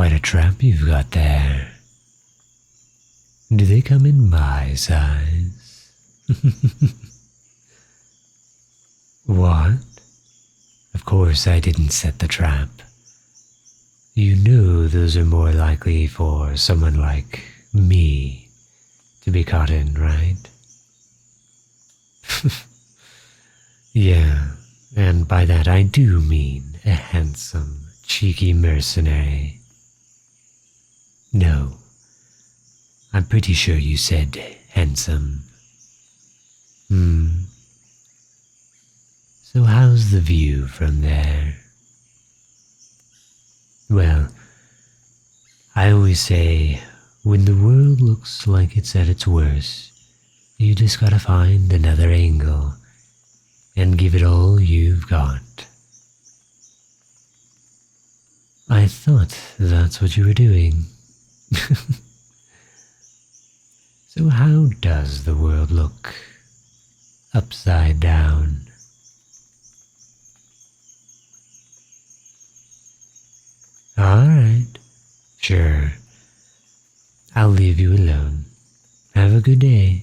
Quite a trap you've got there. Do they come in my size? What? Of course I didn't set the trap. You know those are more likely for someone like me to be caught in, right? Yeah, and by that I do mean a handsome, cheeky mercenary. No, I'm pretty sure you said handsome. So how's the view from there? Well, I always say, when the world looks like it's at its worst, you just gotta find another angle and give it all you've got. I thought that's what you were doing. So how does the world look upside down? Alright, sure. I'll leave you alone. Have a good day.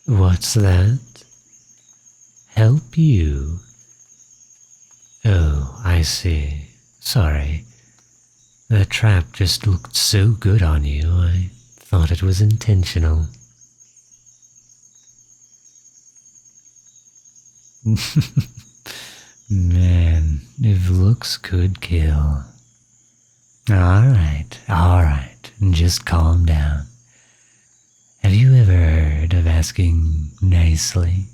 What's that? Help you? Oh, I see. Sorry. The trap just looked so good on you, I thought it was intentional. Man, if looks could kill. Alright, just calm down. Have you ever heard of asking nicely?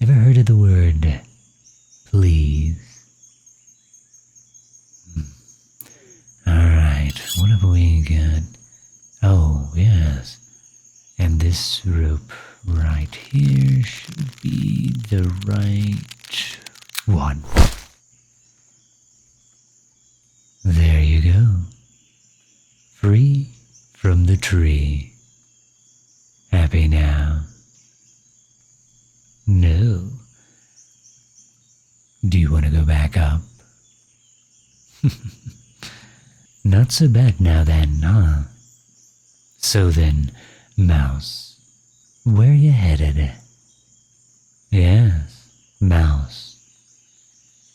Ever heard of the word please? Alright, what have we got? Oh, yes. And this rope right here should be the right one. There you go. Free from the tree. Happy now? No. Do you want to go back up? Not so bad now then, huh? So then, Mouse, where you headed? Yes, Mouse.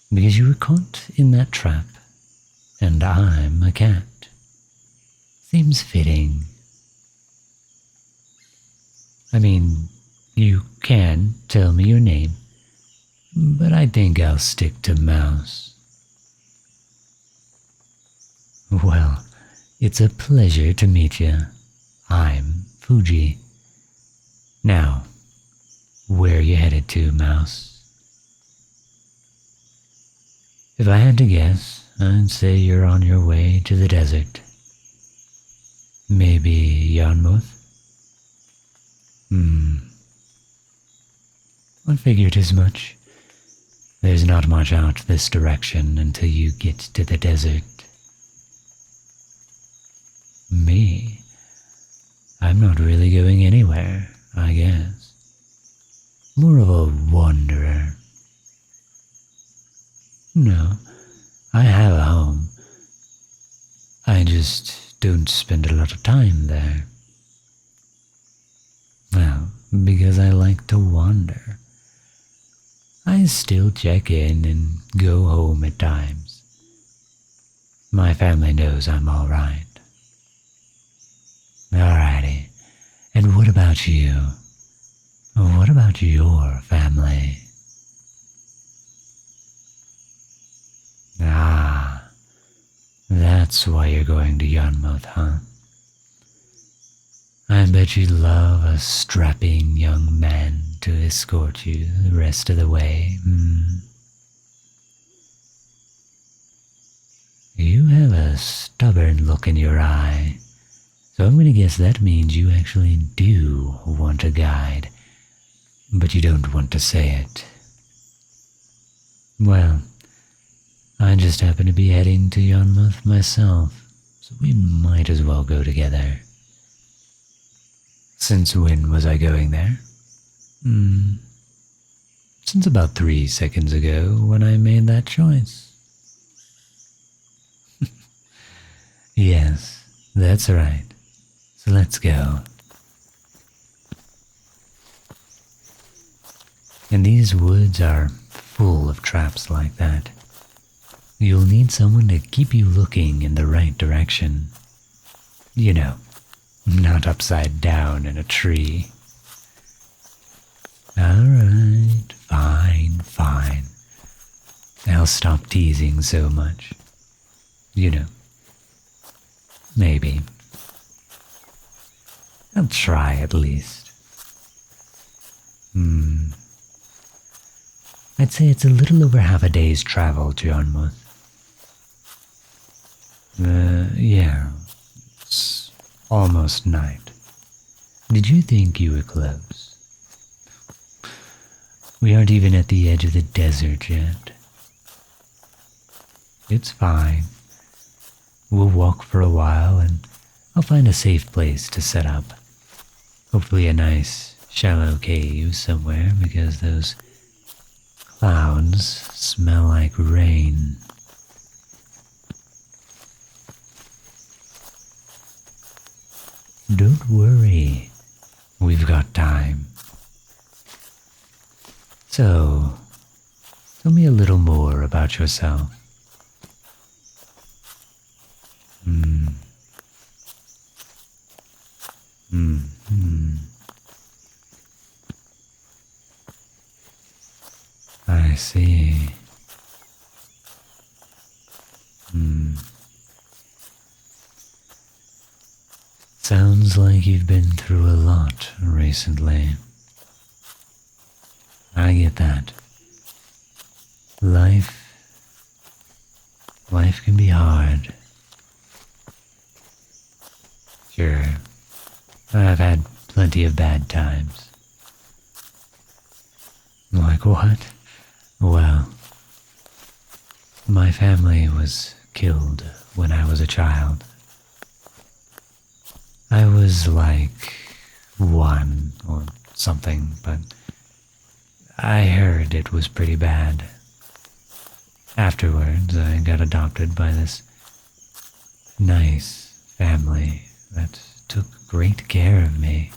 Because you were caught in that trap, and I'm a cat. Seems fitting. I mean, you can tell me your name, but I think I'll stick to Mouse. Well, it's a pleasure to meet you. I'm Fuji. Now, where are you headed to, Mouse? If I had to guess, I'd say you're on your way to the desert. Maybe Yarmouth? I figured as much. There's not much out this direction until you get to the desert. Me? I'm not really going anywhere, I guess. More of a wanderer. No, I have a home. I just don't spend a lot of time there. Well, because I like to wander. I still check in and go home at times. My family knows I'm alright. Alrighty, and what about you? What about your family? Ah, that's why you're going to Yarmouth, huh? I bet you'd love a strapping young man to escort you the rest of the way. You have a stubborn look in your eye, so I'm going to guess that means you actually do want a guide, but you don't want to say it. Well, I just happen to be heading to Yarmouth myself, so we might as well go together. Since when was I going there? Since about 3 seconds ago when I made that choice. Yes, that's right. So let's go. And these woods are full of traps like that. You'll need someone to keep you looking in the right direction. You know, not upside down in a tree. Alright, fine. I'll stop teasing so much. You know, maybe. I'll try at least. I'd say it's a little over half a day's travel to Yarmouth. Yeah, it's almost night. Did you think you were close? We aren't even at the edge of the desert yet. It's fine. We'll walk for a while and I'll find a safe place to set up. Hopefully a nice, shallow cave somewhere because those clouds smell like rain. Don't worry, we've got time. So, tell me a little more about yourself. I see. Sounds like you've been through a lot recently. I get that. Life can be hard. Sure, I've had plenty of bad times. Like what? Well, my family was killed when I was a child. I was like 1 or something, but I heard it was pretty bad. Afterwards, I got adopted by this nice family that took great care of me.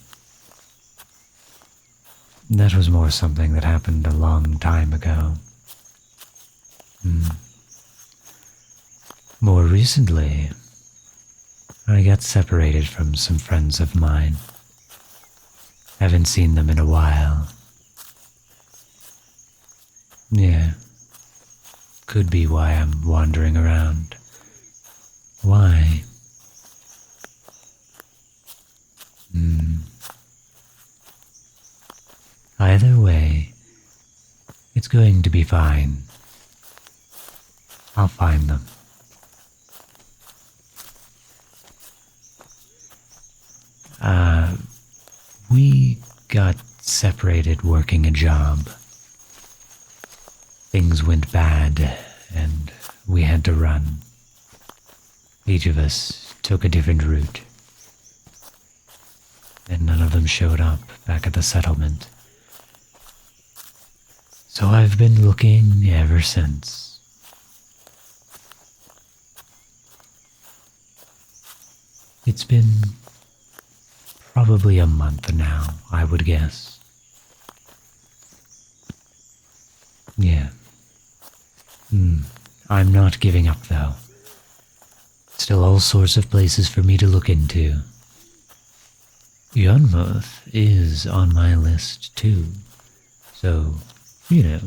That was more something that happened a long time ago. More recently, I got separated from some friends of mine. Haven't seen them in a while. Yeah, could be why I'm wandering around. Why? Either way, it's going to be fine. I'll find them. We got separated working a job. Things went bad, and we had to run. Each of us took a different route, and none of them showed up back at the settlement. So I've been looking ever since. It's been probably a month now, I would guess. Yeah. I'm not giving up, though. Still all sorts of places for me to look into. Yarmouth is on my list, too. So, you know,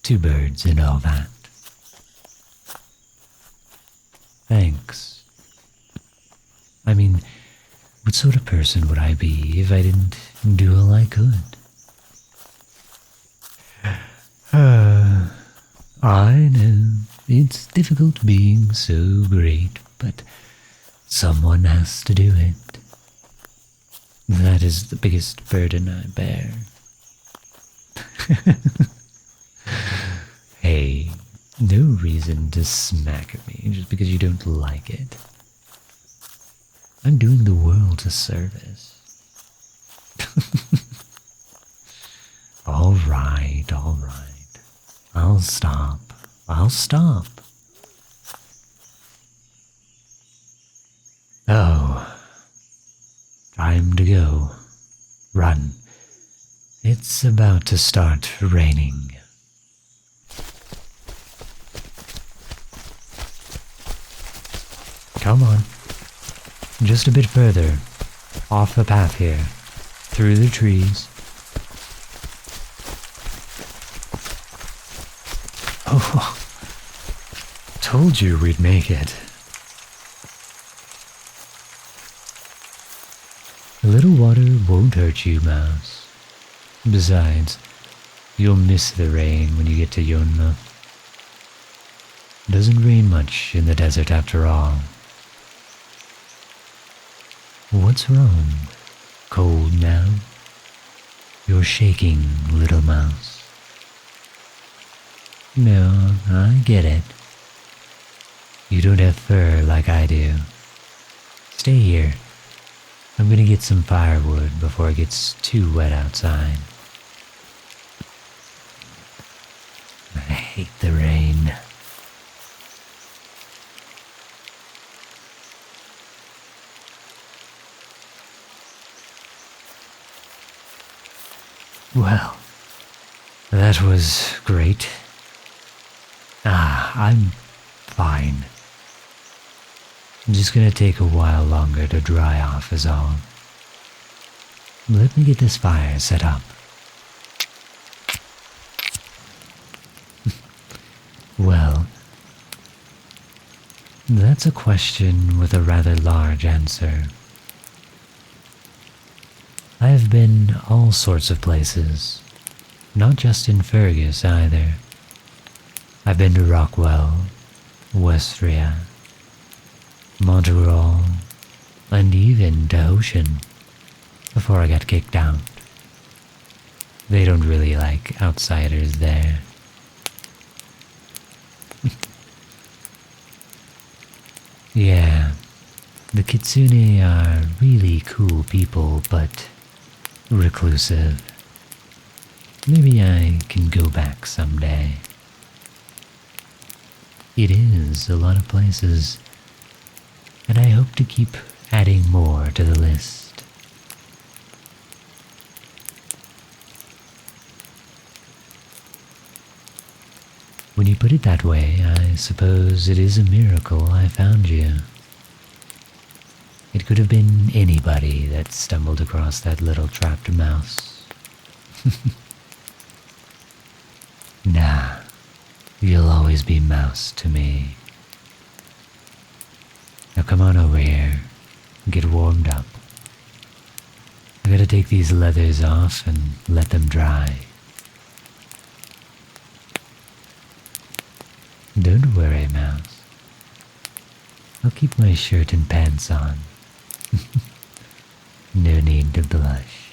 2 birds and all that. Thanks. I mean, what sort of person would I be if I didn't do all I could? I know, it's difficult being so great, but someone has to do it. That is the biggest burden I bear. Hey, no reason to smack at me just because you don't like it. I'm doing the world a service. All right. I'll stop. go. Run. It's about to start raining. Come on. Just a bit further. Off the path here. Through the trees. Oh, told you we'd make it. A little water won't hurt you, Mouse. Besides, you'll miss the rain when you get to Yonma. Doesn't rain much in the desert after all. What's wrong? Cold now? You're shaking, little mouse. No, I get it. You don't have fur like I do. Stay here. I'm gonna get some firewood before it gets too wet outside. I hate the rain. Well, that was great. I'm fine. I'm just gonna take a while longer to dry off is all. Let me get this fire set up. Well, that's a question with a rather large answer. I've been all sorts of places, not just in Fergus either. I've been to Rockwell, Westria, Montreal, and even to Ocean before I got kicked out. They don't really like outsiders there. Yeah, the Kitsune are really cool people, but reclusive. Maybe I can go back someday. It is a lot of places, and I hope to keep adding more to the list. When you put it that way, I suppose it is a miracle I found you. It could have been anybody that stumbled across that little trapped mouse. Nah, you'll always be Mouse to me. Now come on over here, and get warmed up. I gotta take these leathers off and let them dry. Don't worry, Mouse. I'll keep my shirt and pants on. No need to blush.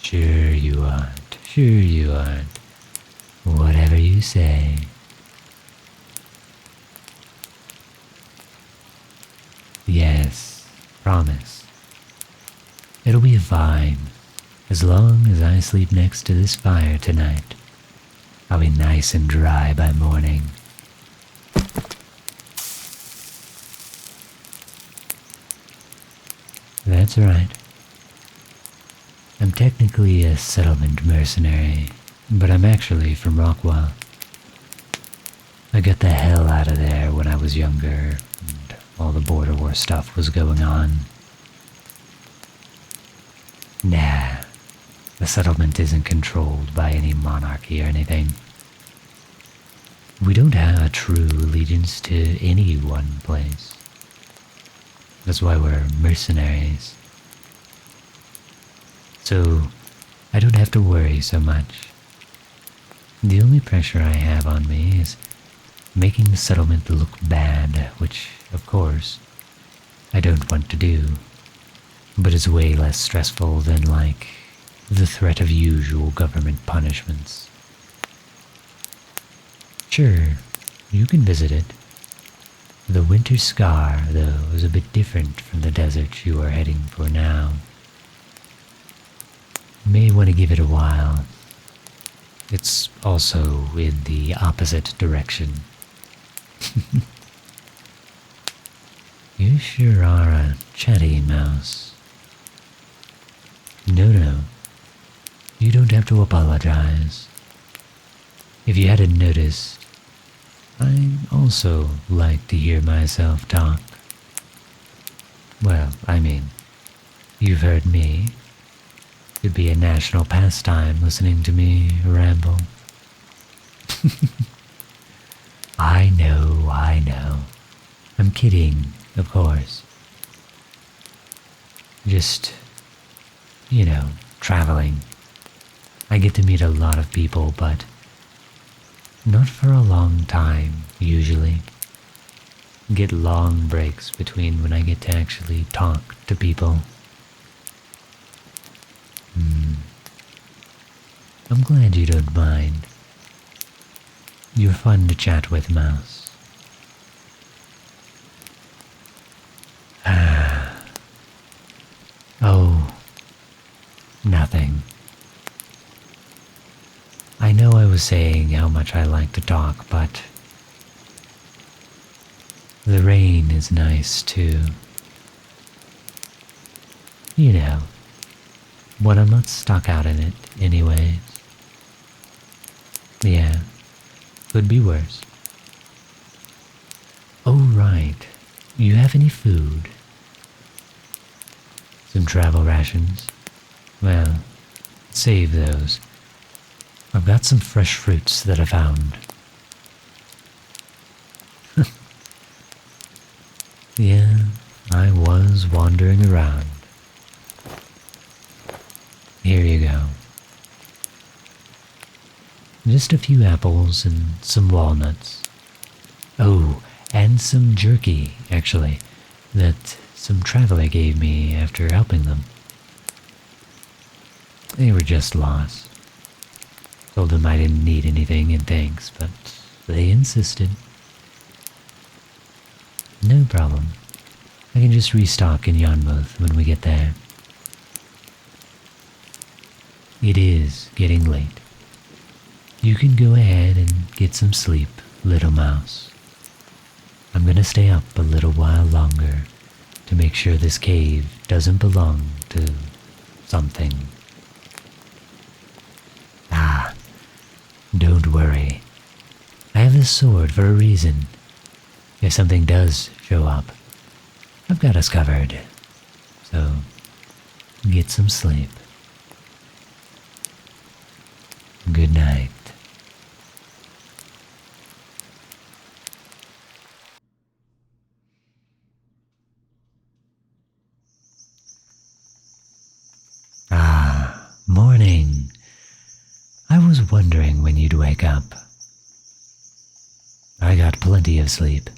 Sure you aren't. Sure you aren't. Whatever you say. Yes, promise. It'll be fine. As long as I sleep next to this fire tonight, I'll be nice and dry by morning. That's right. I'm technically a settlement mercenary, but I'm actually from Rockwell. I got the hell out of there when I was younger, and all the border war stuff was going on. Nah, the settlement isn't controlled by any monarchy or anything. We don't have a true allegiance to any one place. That's why we're mercenaries. So, I don't have to worry so much. The only pressure I have on me is making the settlement look bad, which, of course, I don't want to do. But it's way less stressful than, like, the threat of usual government punishments. Sure, you can visit it. The Winter Scar, though, is a bit different from the desert you are heading for now. You may want to give it a while. It's also in the opposite direction. You sure are a chatty mouse. No, you don't have to apologize. If you hadn't noticed, I also like to hear myself talk. Well, I mean, you've heard me. It'd be a national pastime listening to me ramble. I know. I'm kidding, of course. Just, traveling. I get to meet a lot of people, but not for a long time, usually. Get long breaks between when I get to actually talk to people. I'm glad you don't mind. You're fun to chat with, Mouse. Oh, nothing. I know I was saying how much I like to talk, but the rain is nice too. You know, when I'm not stuck out in it anyways. Yeah, could be worse. Oh right, you have any food? Some travel rations? Well, save those. I've got some fresh fruits that I found. Yeah, I was wandering around. Here you go. Just a few apples and some walnuts. Oh, and some jerky, actually, that some traveler gave me after helping them. They were just lost. Told them I didn't need anything in thanks, but they insisted. No problem. I can just restock in Yarmouth when we get there. It is getting late. You can go ahead and get some sleep, little mouse. I'm gonna stay up a little while longer to make sure this cave doesn't belong to something. Don't worry. I have this sword for a reason. If something does show up, I've got us covered. So, get some sleep. Good night. Morning. I was wondering when you'd wake up. I got plenty of sleep.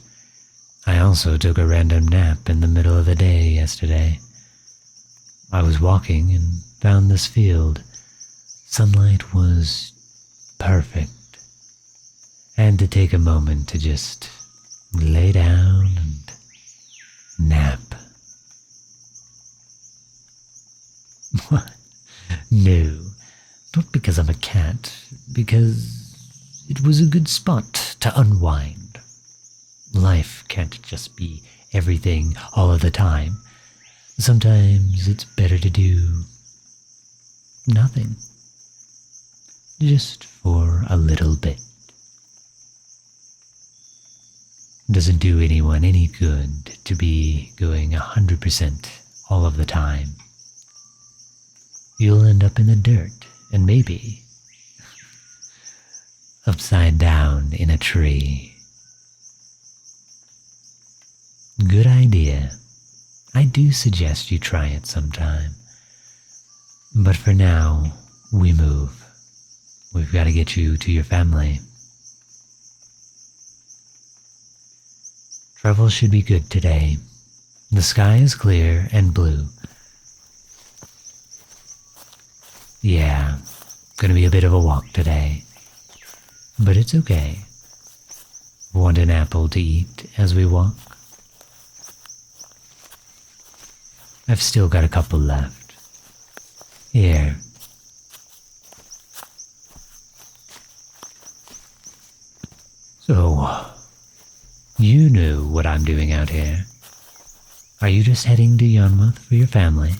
I also took a random nap in the middle of the day yesterday. I was walking and found this field. Sunlight was perfect. And to take a moment to just lay down and nap. What? No, not because I'm a cat, because it was a good spot to unwind. Life can't just be everything all of the time. Sometimes it's better to do nothing. Just for a little bit. Doesn't do anyone any good to be going 100% all of the time. You'll end up in the dirt, and maybe upside down in a tree. Good idea. I do suggest you try it sometime. But for now, we move. We've got to get you to your family. Travel should be good today. The sky is clear and blue. Yeah, gonna be a bit of a walk today. But it's okay. Want an apple to eat as we walk? I've still got a couple left. Here. So, you know what I'm doing out here. Are you just heading to Yarmouth for your family?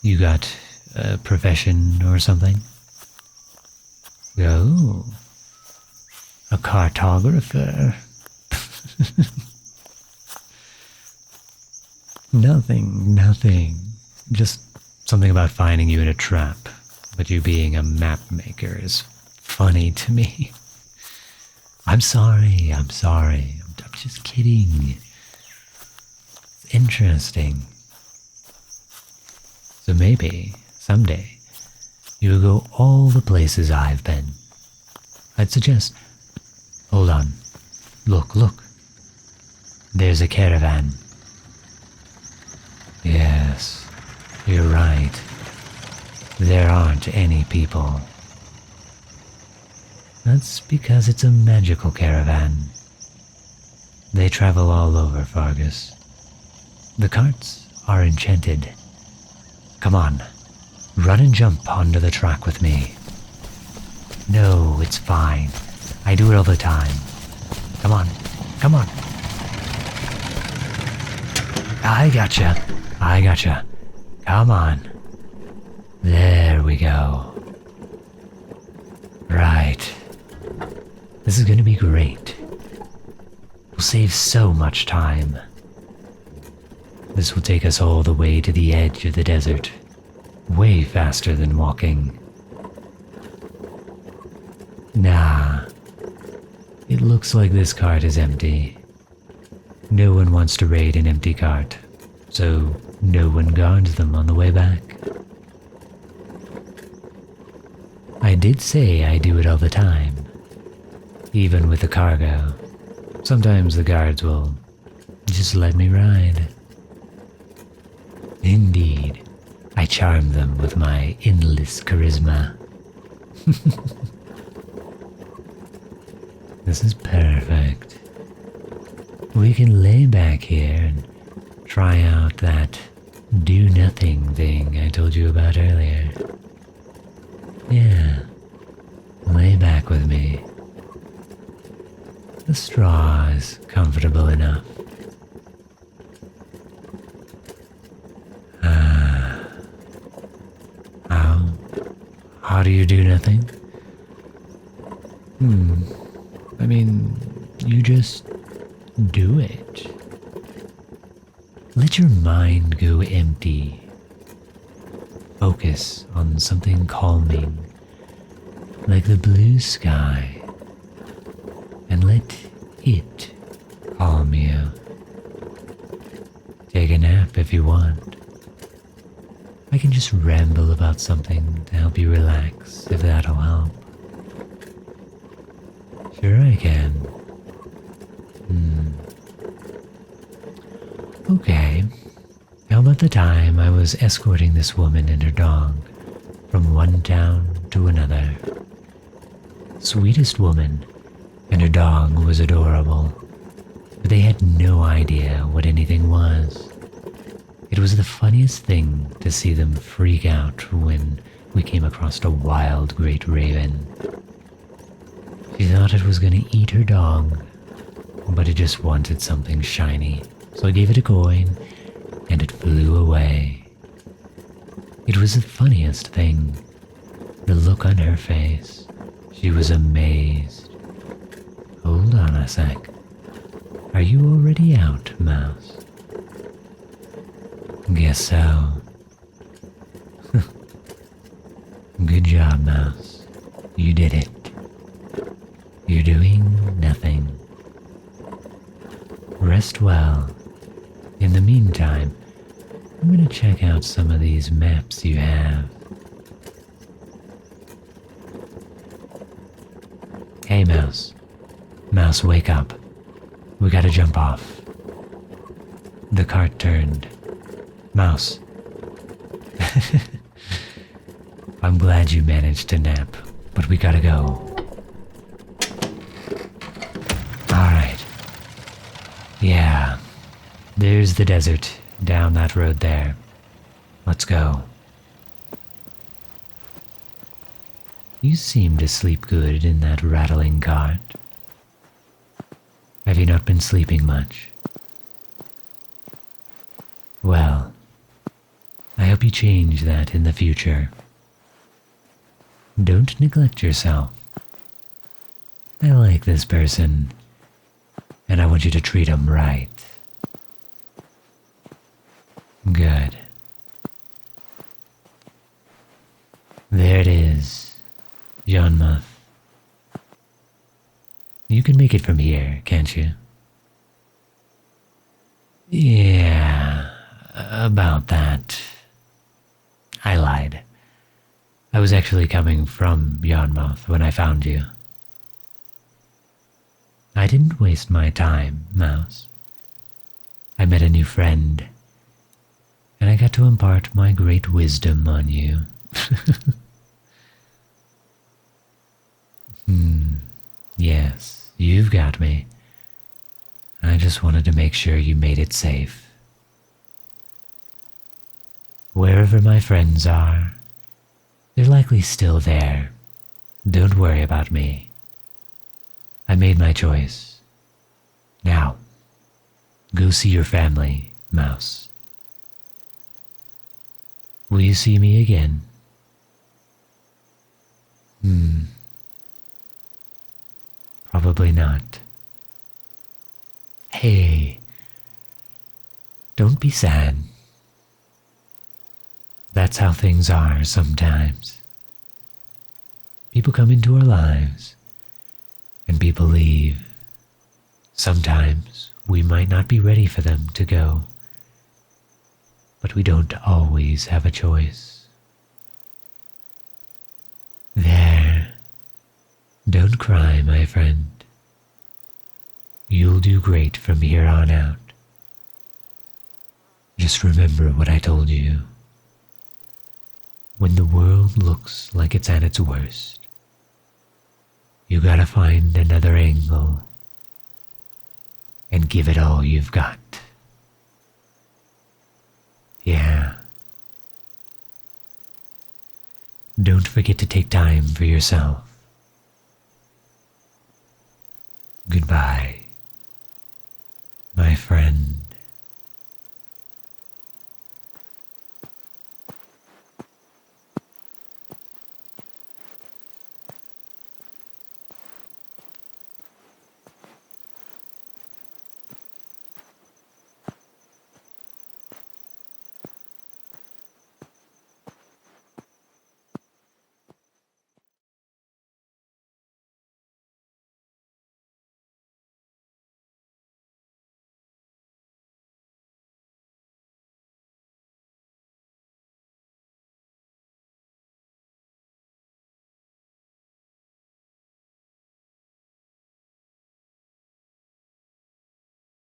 You got a profession or something? Oh, a cartographer. Nothing. Just something about finding you in a trap. But you being a map maker is funny to me. I'm sorry. I'm just kidding. It's interesting. So maybe, someday, you'll go all the places I've been. I'd suggest... Hold on. Look. There's a caravan. Yes, you're right. There aren't any people. That's because it's a magical caravan. They travel all over Fargus. The carts are enchanted. Come on, run and jump onto the track with me. No, it's fine. I do it all the time. Come on. I gotcha. Come on. There we go. Right. This is gonna be great. We'll save so much time. This will take us all the way to the edge of the desert. Way faster than walking. Nah. It looks like this cart is empty. No one wants to raid an empty cart, so no one guards them on the way back. I did say I do it all the time. Even with the cargo. Sometimes the guards will just let me ride. Indeed, I charm them with my endless charisma. This is perfect. We can lay back here and try out that do-nothing thing I told you about earlier. Yeah, lay back with me. The straw is comfortable enough. How do you do nothing? I mean, you just do it. Let your mind go empty. Focus on something calming, like the blue sky, and let it calm you. Take a nap if you want. I can just ramble about something to help you relax, if that'll help. Sure I can. Okay. How about the time I was escorting this woman and her dog from one town to another? Sweetest woman, and her dog was adorable, but they had no idea what anything was. It was the funniest thing to see them freak out when we came across a wild great raven. She thought it was going to eat her dog, but it just wanted something shiny, so I gave it a coin, and it flew away. It was the funniest thing. The look on her face. She was amazed. Hold on a sec. Are you already out, Mouse? Guess so. Good job, Mouse. You did it. You're doing nothing. Rest well. In the meantime, I'm gonna check out some of these maps you have. Hey, Mouse. Mouse, wake up. We gotta jump off. The cart turned. Mouse. I'm glad you managed to nap, but we gotta go. Alright. Yeah. There's the desert down that road there. Let's go. You seem to sleep good in that rattling cart. Have you not been sleeping much? Well, I hope you change that in the future. Don't neglect yourself. I like this person, and I want you to treat him right. Good. There it is, Yonmuth. You can make it from here, can't you? Yeah, about that. I lied. I was actually coming from Yonmuth when I found you. I didn't waste my time, Mouse. I met a new friend, and I got to impart my great wisdom on you. Yes, you've got me. I just wanted to make sure you made it safe. Wherever my friends are, they're likely still there. Don't worry about me. I made my choice. Now, go see your family, Mouse. Will you see me again? Probably not. Hey, don't be sad. That's how things are sometimes. People come into our lives, and people leave. Sometimes we might not be ready for them to go, but we don't always have a choice. There. Don't cry, my friend. You'll do great from here on out. Just remember what I told you. When the world looks like it's at its worst, you gotta find another angle and give it all you've got. Yeah. Don't forget to take time for yourself. Goodbye, my friend.